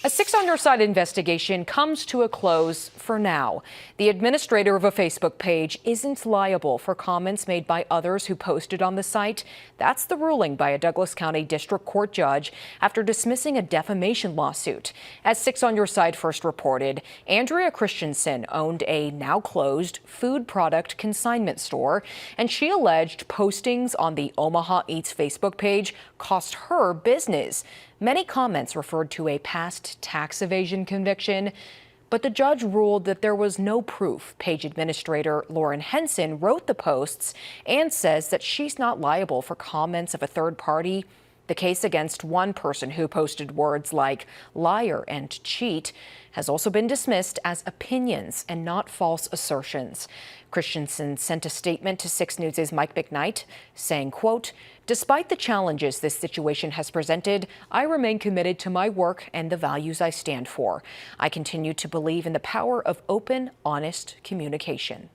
A Six on Your Side investigation comes to a close for now. The administrator of a Facebook page isn't liable for comments made by others who posted on the site. That's the ruling by a Douglas County District Court judge after dismissing a defamation lawsuit. As Six on Your Side first reported, Andrea Christensen owned a now closed food product consignment store, and she alleged postings on the Omaha Eats Facebook page cost her business. Many comments referred to a past tax evasion conviction, but the judge ruled that there was no proof. Page administrator Lauren Henson wrote the posts and says that she's not liable for comments of a third party. The case against one person who posted words like liar and cheat has also been dismissed as opinions and not false assertions. Christensen sent a statement to 6 News' Mike McKnight saying, quote, "Despite the challenges this situation has presented, I remain committed to my work and the values I stand for. I continue to believe in the power of open, honest communication."